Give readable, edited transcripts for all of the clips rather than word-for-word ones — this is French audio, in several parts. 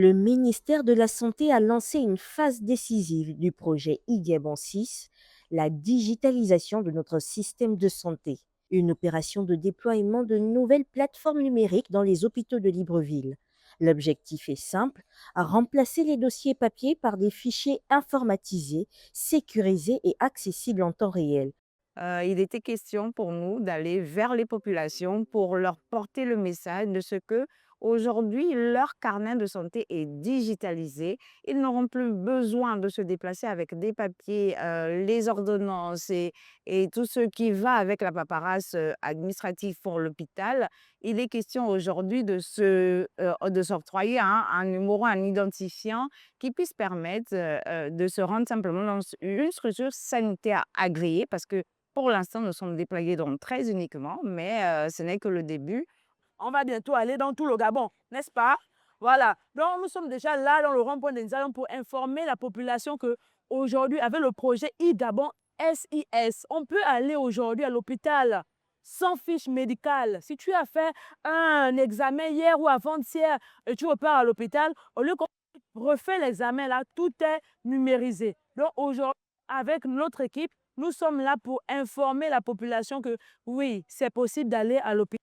Le ministère de la Santé a lancé une phase décisive du projet IGABAN 6, la digitalisation de notre système de santé. Une opération de déploiement de nouvelles plateformes numériques dans les hôpitaux de Libreville. L'objectif est simple, remplacer les dossiers papier par des fichiers informatisés, sécurisés et accessibles en temps réel. Il était question pour nous d'aller vers les populations pour leur porter le message de ce que aujourd'hui leur carnet de santé est digitalisé. Ils n'auront plus besoin de se déplacer avec des papiers, les ordonnances et tout ce qui va avec la paperasse administrative pour l'hôpital. Il est question aujourd'hui de s'octroyer un numéro, un identifiant qui puisse permettre de se rendre simplement dans une structure sanitaire agréée parce que pour l'instant, nous sommes déployés dans 13 uniquement, mais ce n'est que le début. On va bientôt aller dans tout le Gabon, n'est-ce pas? Voilà. Donc, nous sommes déjà là dans le rond-point des Nzalons pour informer la population que aujourd'hui, avec le projet e-Gabon SIS, on peut aller aujourd'hui à l'hôpital sans fiche médicale. Si tu as fait un examen hier ou avant-hier et tu repars à l'hôpital, au lieu qu'on refait l'examen là, tout est numérisé. Donc aujourd'hui, avec notre équipe, nous sommes là pour informer la population que oui, c'est possible d'aller à l'hôpital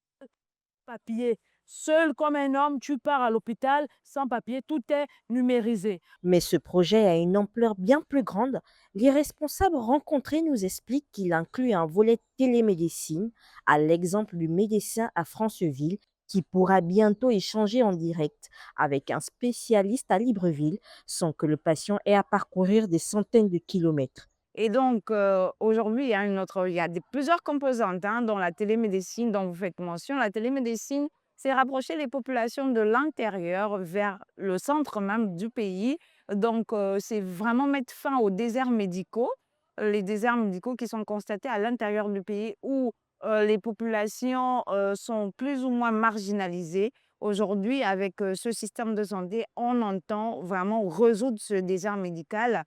papier. Seul comme un homme, tu pars à l'hôpital sans papier, tout est numérisé. Mais ce projet a une ampleur bien plus grande. Les responsables rencontrés nous expliquent qu'il inclut un volet télémédecine, à l'exemple du médecin à Franceville, qui pourra bientôt échanger en direct avec un spécialiste à Libreville sans que le patient ait à parcourir des centaines de kilomètres. Et donc, aujourd'hui, il y a plusieurs composantes dans la télémédecine dont vous faites mention. La télémédecine, c'est rapprocher les populations de l'intérieur vers le centre même du pays. Donc, c'est vraiment mettre fin aux déserts médicaux, les déserts médicaux qui sont constatés à l'intérieur du pays où les populations sont plus ou moins marginalisées. Aujourd'hui, avec ce système de santé, on entend vraiment résoudre ce désert médical.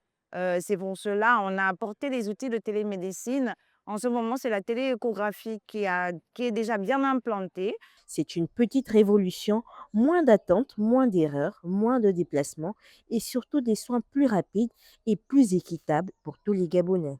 C'est pour cela, on a apporté les outils de télémédecine. En ce moment, c'est la télééchographie qui est déjà bien implantée. C'est une petite révolution, moins d'attente, moins d'erreurs, moins de déplacements et surtout des soins plus rapides et plus équitables pour tous les Gabonais.